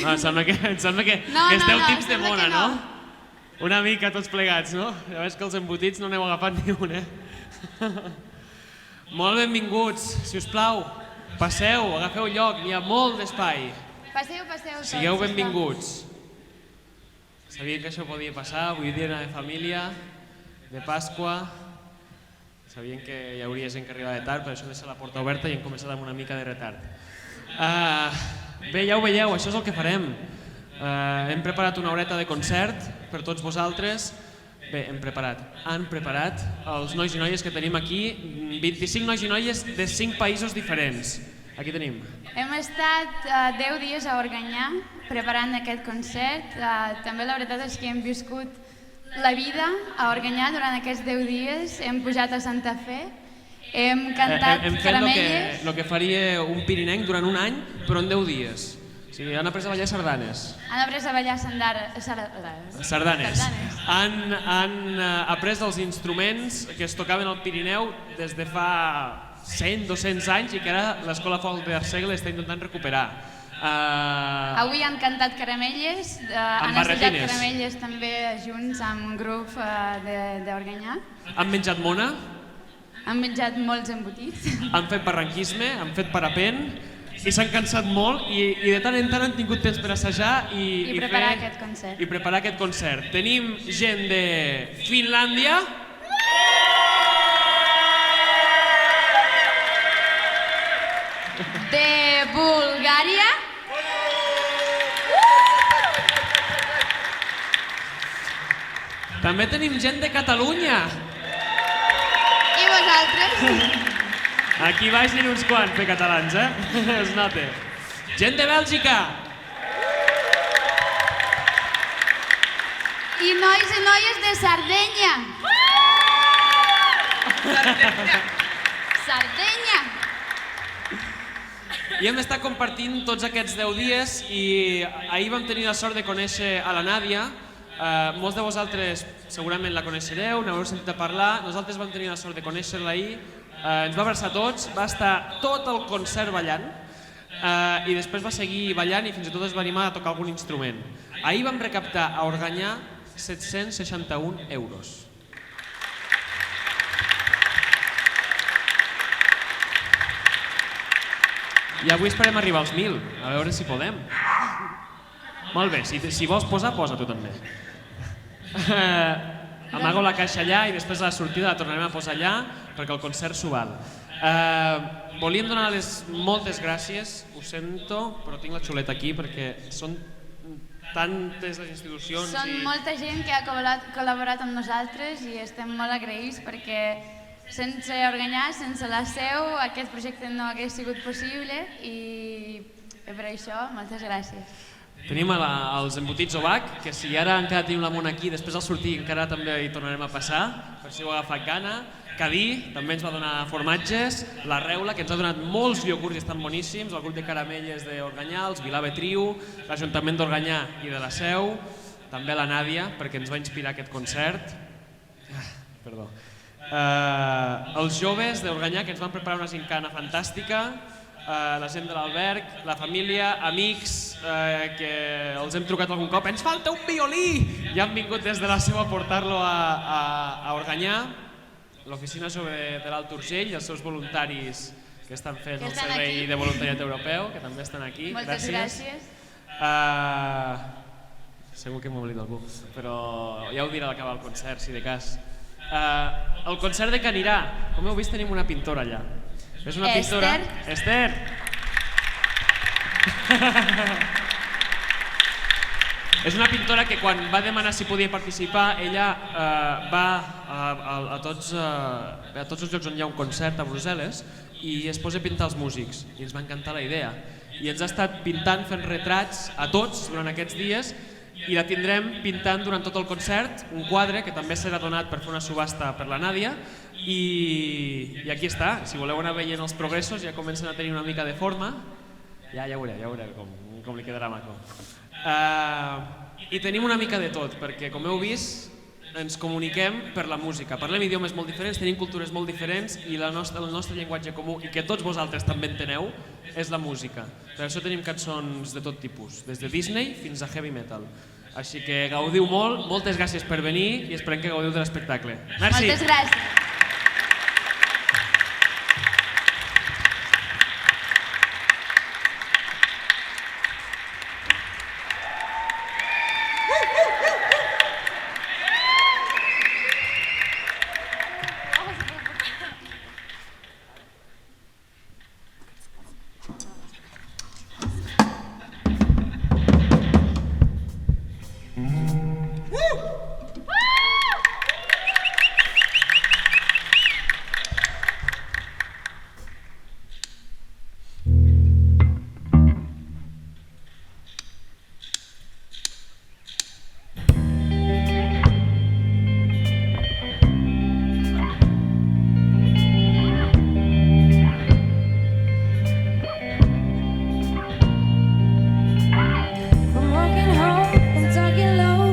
Em sembla que esteu tips de mona, no? Una mica tots plegats, no? Ja veus que els embotits no n'heu agafat ni un, Molt benvinguts, si us plau. Passeu, agafeu lloc, hi ha molt d'espai. Passeu tots. Sigueu benvinguts. Sabien que això podia passar, avui dia de família, de Pasqua. Sabien que hi hauria gent que arribava tard, per això deixa la porta oberta i hem començat amb una mica de retard. Bé, ja ho veieu, això és el que farem. Hem preparat una horeta de concert per tots vosaltres. Bé, han preparat els nois i noies que tenim aquí, 25 nois i noies de 5 països diferents. Aquí tenim. Hem estat 10 dies a Organyà preparant aquest concert. També la veritat és que hem viscut la vida a Organyà durant aquests 10 dies. Hem pujat a Santa Fe, hem cantat Caramelles. El que faria un pirinenc durant un any, però en 10 dies. O sigui, han après a ballar sardanes. Han après a ballar sardanes. Han après els instruments que es tocaven al Pirineu des de fa 100-200 anys i que ara l'Escola Folk d'Arsèguel està intentant recuperar. Avui han cantat Caramelles, han assajat Caramelles també junts amb un grup d'Organyà. Han menjat mona? Han menjat molts embotits. Han fet barranquisme, han fet parapent i s'han cansat molt i de tant en tant han tingut temps per assajar i preparar aquest concert. Tenim gent de Finlàndia, de Bulgària, també tenim gent de Catalunya. I vosaltres? Aquí baix n'hi ha uns quants de catalans, es nota. Gent de Bèlgica. I nois i noies de Sardenya. Sardenya. I hem estat compartint tots aquests 10 dies i ahir vam tenir la sort de conèixer a la Nàdia. Molts de vosaltres segurament la coneixereu, n'haureu sentit a parlar. Nosaltres vam tenir la sort de conèixer-la ahir. Ens va abraçar tots, va estar tot el concert ballant i després va seguir ballant i fins i tot es va animar a tocar algun instrument. Ahir vam recaptar a Organyà 761 euros. I avui esperem arribar als 1.000, a veure si podem. Molt bé, si vols posar, posa tu també. Amago la caixa allà i després a la sortida la tornarem a posar allà perquè el concert s'ho val. Volíem donar moltes gràcies, ho sento, però tinc la xuleta aquí perquè són tantes les institucions. Són molta gent que ha col·laborat amb nosaltres i estem molt agraïts perquè sense Organyà, sense la seu, aquest projecte no hagués sigut possible i per això moltes gràcies. Tenim els embotits Obac, que si ara encara tenim la mona aquí, després al sortir encara també hi tornarem a passar, per si heu agafat gana. Cadí també ens va donar formatges, la Reula, que ens ha donat molts iogurts i estan boníssims, el grup de Caramelles d'Organyà, els Vilave Trio, l'Ajuntament d'Organyà i de la Seu, també la Nàdia, perquè ens va inspirar aquest concert. Perdó. Els joves d'Organyà, que ens van preparar una gincana fantàstica, la gent de l'alberg, la família, amics que els hem trucat algun cop, ens falta un violí! I han vingut des de la Seu a portar-lo a Organyà, l'Oficina Jove de l'Alt Urgell i els seus voluntaris que estan fent el Servei de Voluntariat Europeu, que també estan aquí. Moltes gràcies. Segur que m'ho oblido algú, però ja ho diré a l'acabar el concert, si de cas. El concert de Canirà, com heu vist tenim una pintora allà. És una pintora... Esther! És una pintora que quan va demanar si podia participar, ella va a tots els llocs on hi ha un concert a Brussel·les i es posa a pintar els músics i ens va encantar la idea. I ens ha estat pintant, fent retrats a tots durant aquests dies i la tindrem pintant durant tot el concert, un quadre que també serà donat per fer una subhasta per la Nàdia i aquí està, si voleu anar veient els progressos ja comencen a tenir una mica de forma, ja veureu com li quedarà maco. I tenim una mica de tot, perquè com heu vist ens comuniquem per la música. Parlem idiomes molt diferents, tenim cultures molt diferents i el nostre llenguatge comú, i que tots vosaltres també enteneu, és la música. Per això tenim cançons de tot tipus, des de Disney fins a heavy metal. Així que gaudiu molt, moltes gràcies per venir i esperem que gaudiu de l'espectacle. Merci! Moltes gràcies! From walking home and talking low.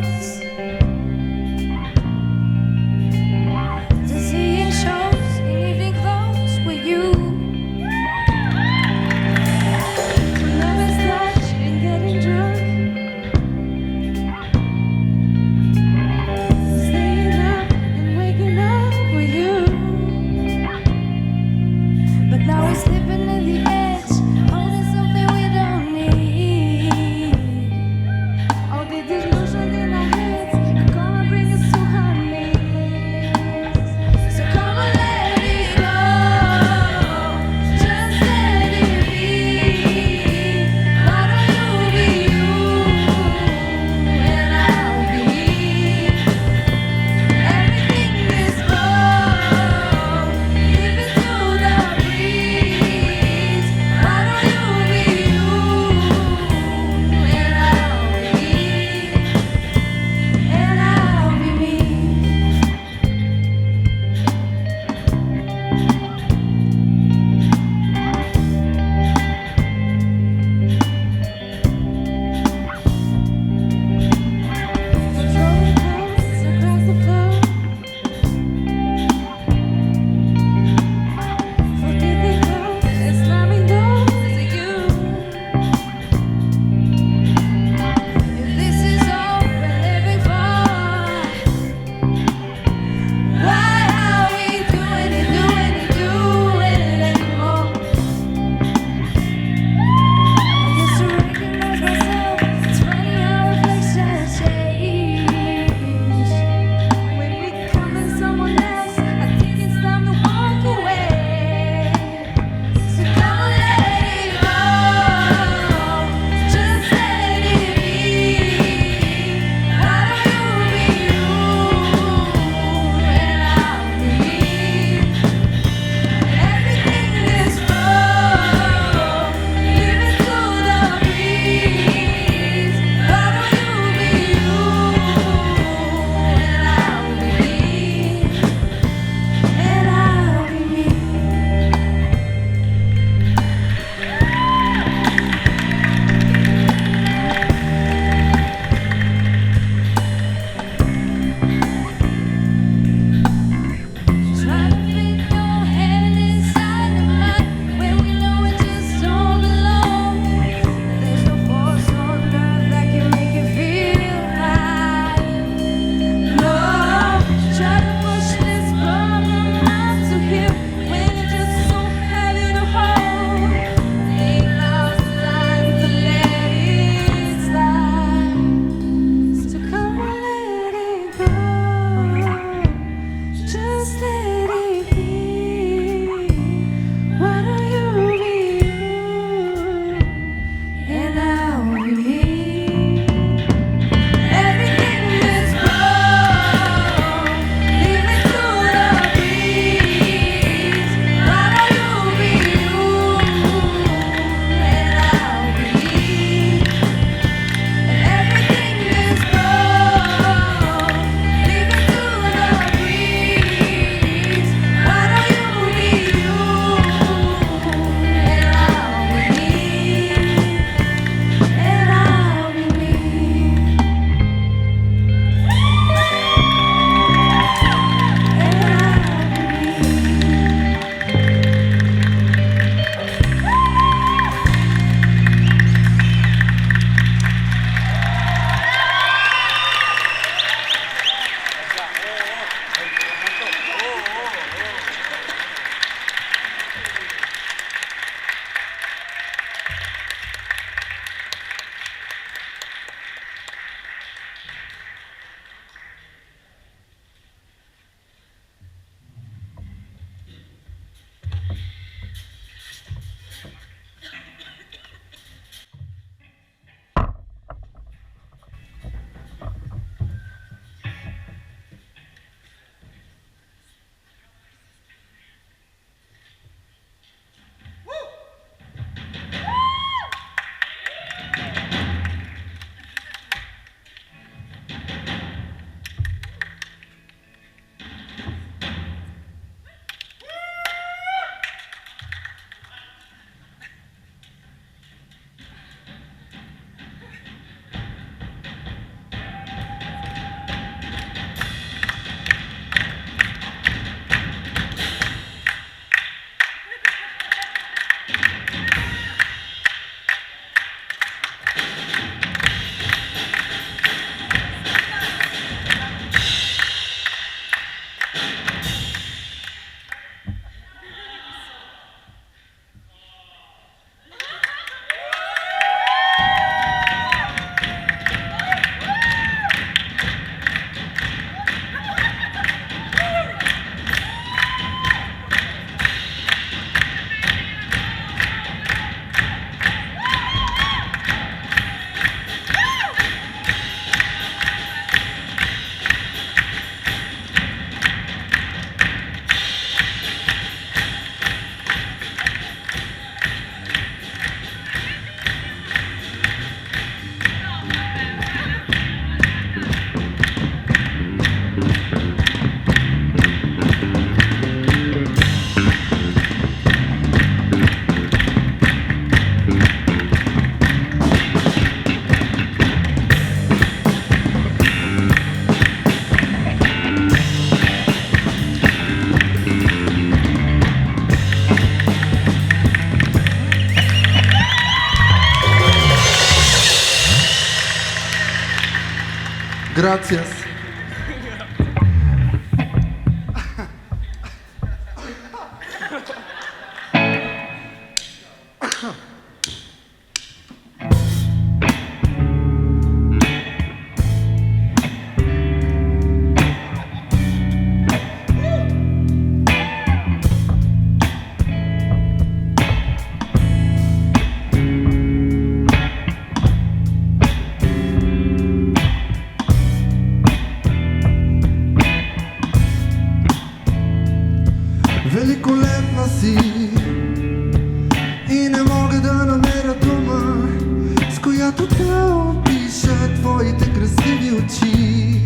Gracias. Великолепна си и не мога да намеря дума, с която да опиша твоите красиви очи.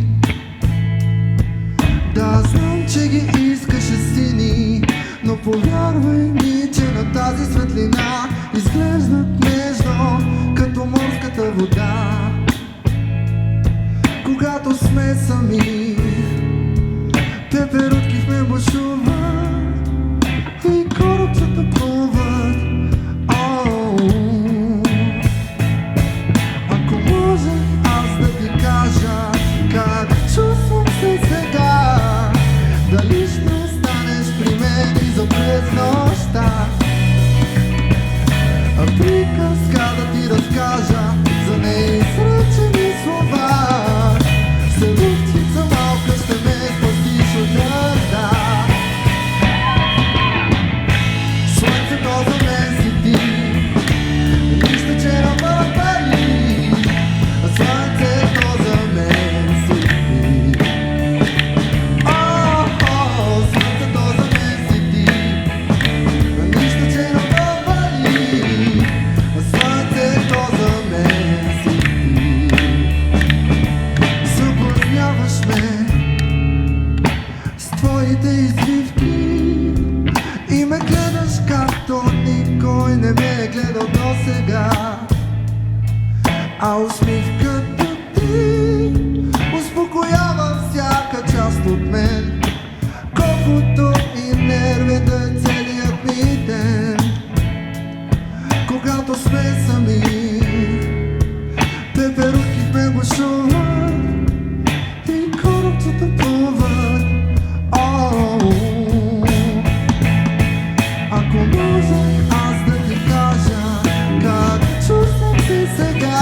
Да, знам, че ги искаше сини, но повярвай ми, че на тази светлина изглеждат нежно, като морската вода. Когато сме сами, пеперутки в ме бушуват и корабчета плуват. Ако може аз да ти кажа как чувствам се сега, дали ще останеш при мен и за през нощта? Приказка да ти разкажа за неизречени слова. Селутица малка ще ме спастиш от гърда. Слънцето за мен си ти, нищо, че не пари. Слънцето за мен си ти. Слънцето за мен си ти, нищо, че не пари. Слънцето за мен си ти. Съблазняваш ме с твоите извивки и ме гледаш както никой не ме е гледал досега. А усмивката ти успокоява всяка част от мен, колкото и нерви да е целият ми ден. Когато сме сами, пеперутки в мен бушуват и корабчета плуват. Ако може аз да ти кажа как чувствам се сега,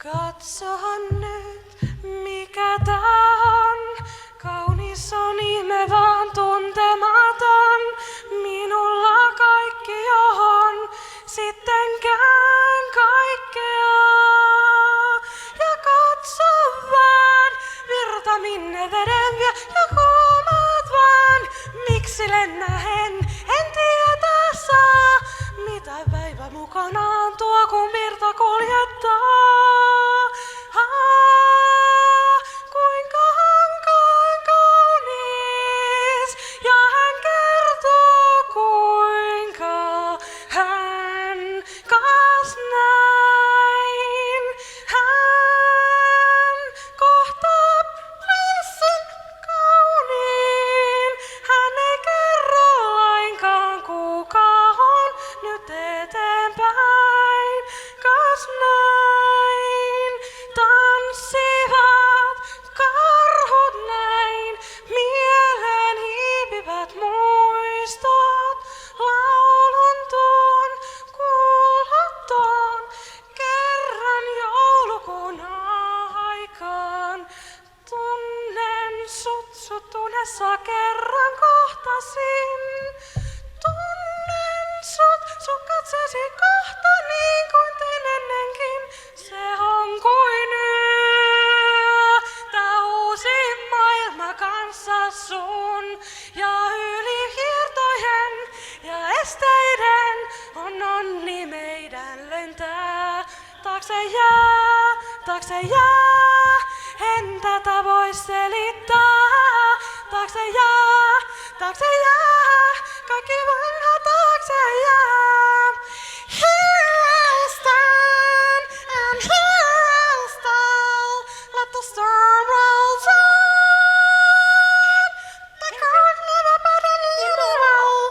Katsohan nyt, mikä tää on. Kaunis on ihme vaan tuntematon. Minulla kaikki johon sittenkään kaikkea. Ja katso vaan, virta minne veden vie ja huomaat vaan. Miksi lennähen, en tietää saa. Mitä päivä mukanaan tuo, kun virta kuljettaa. Kuinka hankaan kaunis, ja hän kertoo kuinka hän kas näin. Hän kohtaa prinssin kauniin, hän ei kerro lainkaan kuka on nyt eteenpäin. Kas näin tanssivat karhut näin, mieleen hiipivät muistot. Laulun tuon kuuloton kerran joulukuun aikaan. Tunnen sut unessa kerran kohtasin. Tunnen sut katsesi kohta niin kuin tein ennenkin. Se on kuin yö, tää uusi maailma kanssa sun. Ja yli hiertojen ja esteiden on onni meidän lentää. Taakse jää, en tätä voi selittää. Taakse jää, kaikki vanha taakse jää. Here I stand, and here I'll stall. Let the storm roll on. The current never but a little roll.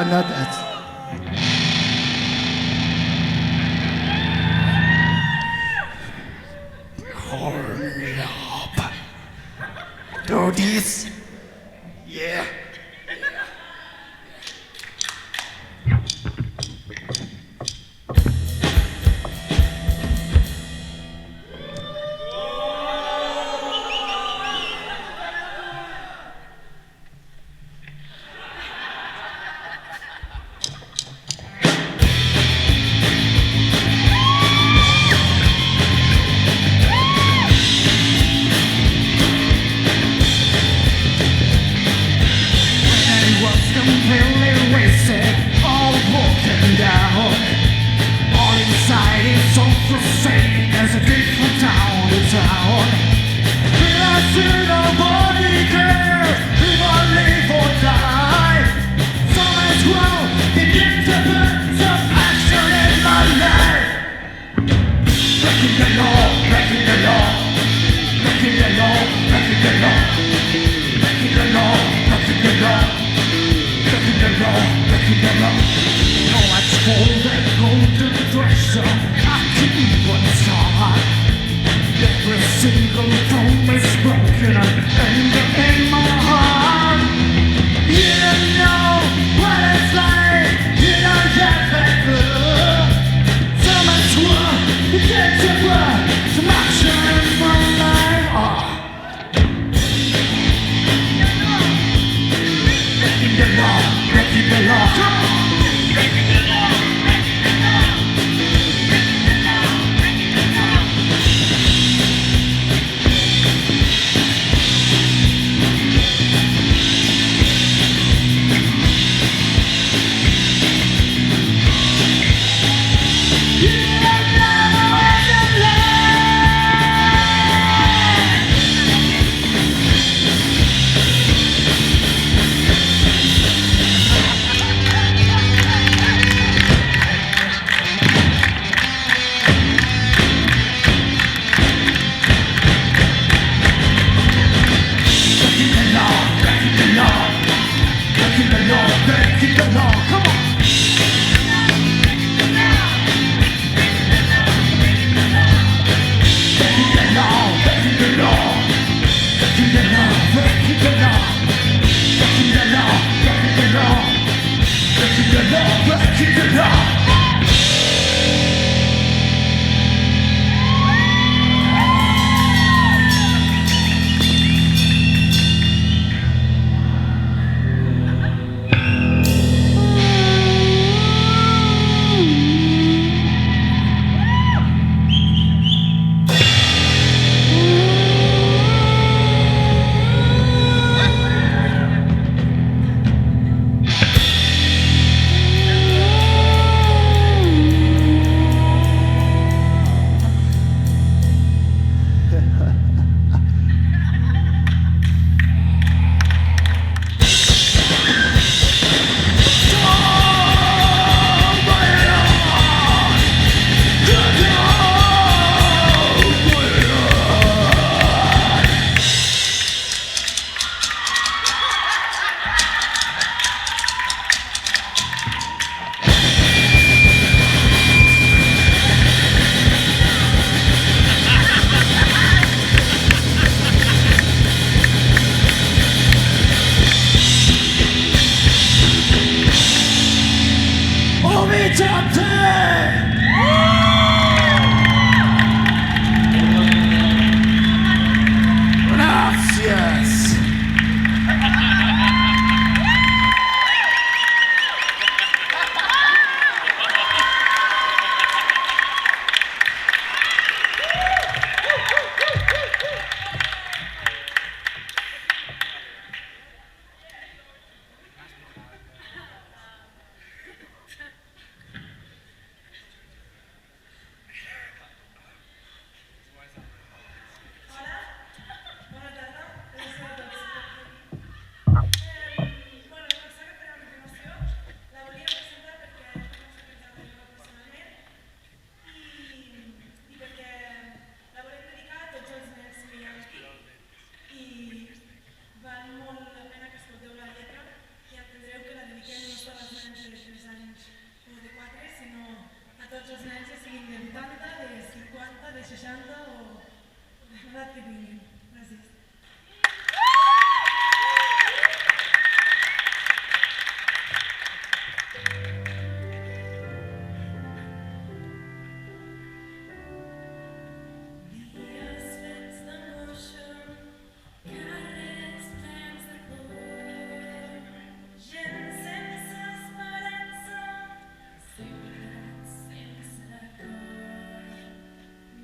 Not that. Hurry up. Do this. Yeah. No, let's hold it.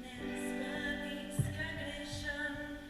Nens petits que creixen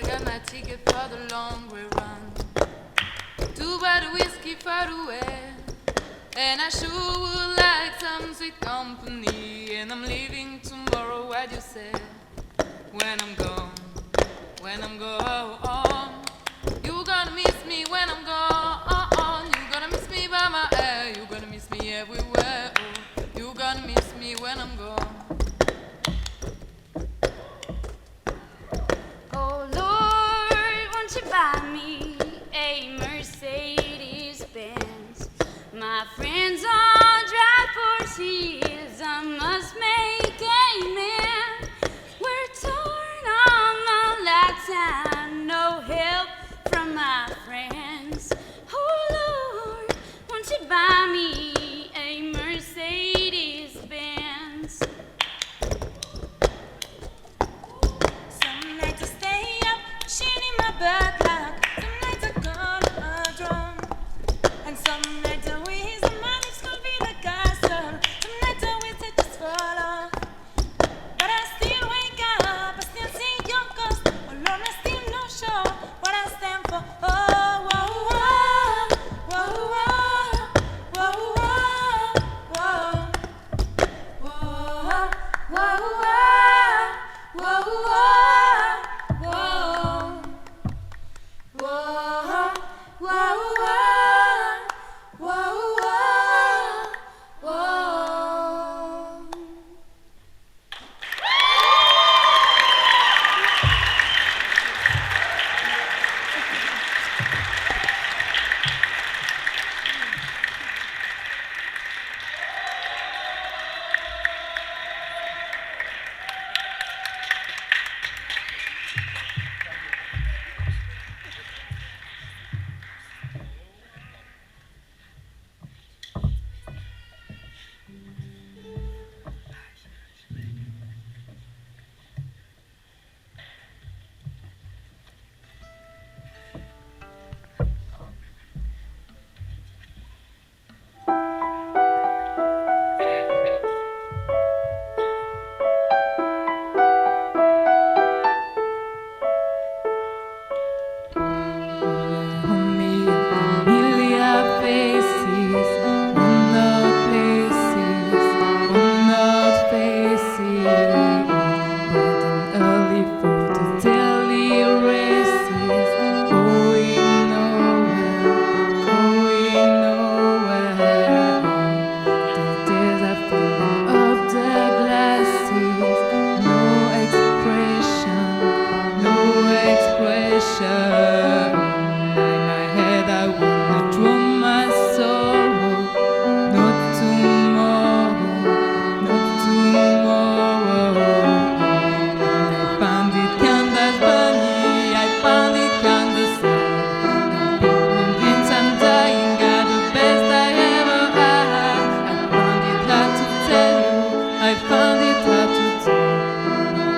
got my ticket for the long way run. 2 bottle whiskey for the way. And I sure would like some sweet company. And I'm leaving tomorrow, what you say? When I'm gone, when I'm gone, you gonna miss me when I'm gone. You gonna miss me by my air. You gonna miss me everywhere. Oh, you gonna miss me when I'm gone. Oh Lord, won't you buy me a Mercedes Benz? My friends all drive Porsches, I must make amen. We're torn on the last time, no help from my friends. Oh Lord, won't you buy me a Mercedes Benz? Some nights I stay up, shooting my bad luck. Some nights I call a drum. And some nights I wish the lips could be the castle. Some nights I wish I just fall off. But I still wake up, I still see your ghost. Oh Lord, I still not sure what I stand for. Oh, whoa, whoa, whoa, whoa, whoa, whoa, whoa, whoa, whoa, whoa, whoa, whoa.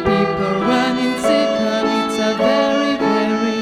People running sick, it's a very, very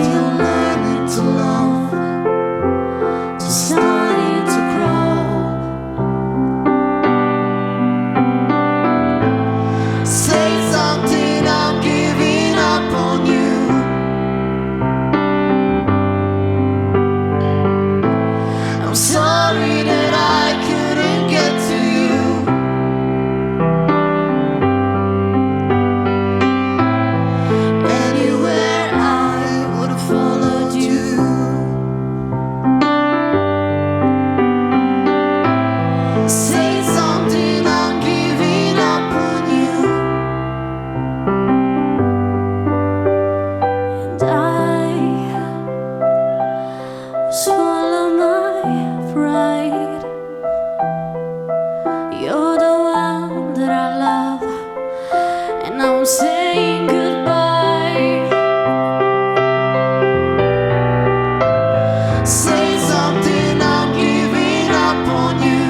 Still learning to love, just starting to crawl. Say something, I'm giving up on you. I'm sorry that I couldn't get to you. Anywhere I would have followed you. Say something, I'm giving up on you. And I swallow my pride. You're the one that I love, and I'm saying goodbye. Say something, I'm giving up on you.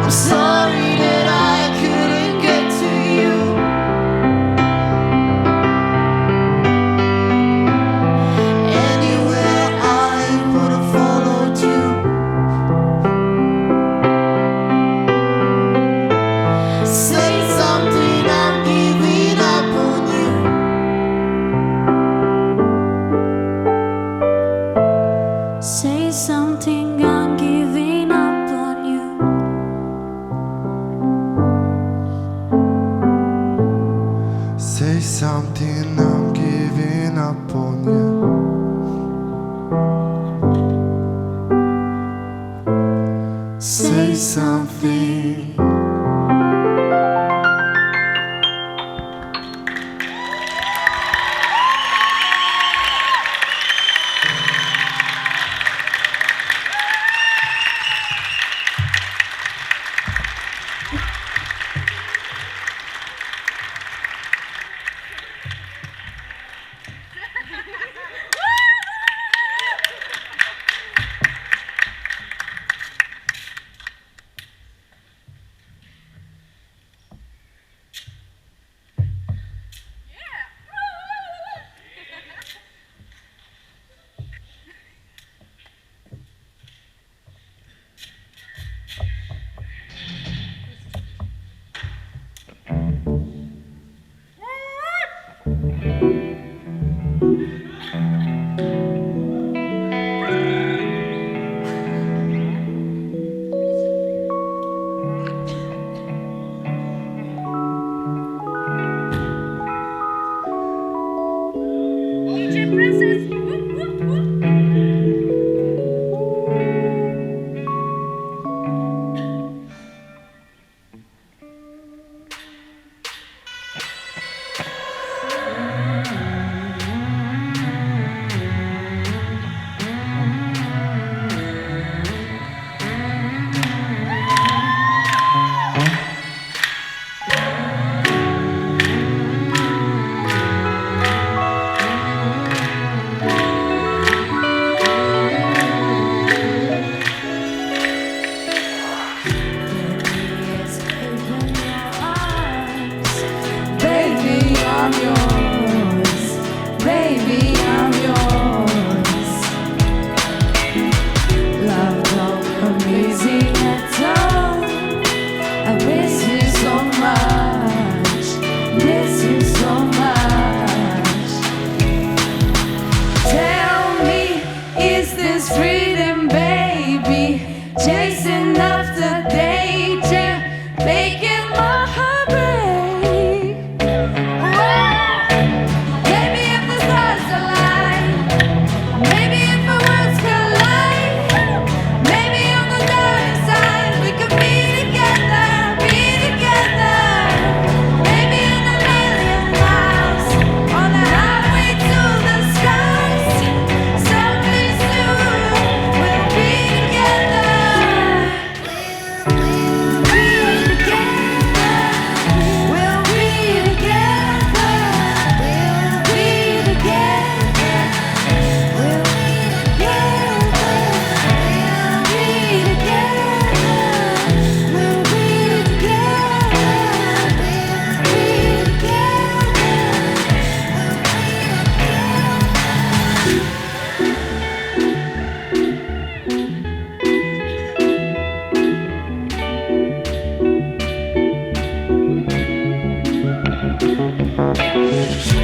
I'm sorry that I couldn't get to you. Anywhere I would have followed you. Say something, I'm giving up on you. Say something, I'm giving up on you. Say something, I'm giving up on you. Say something. Making my heart break. Whoa. Thank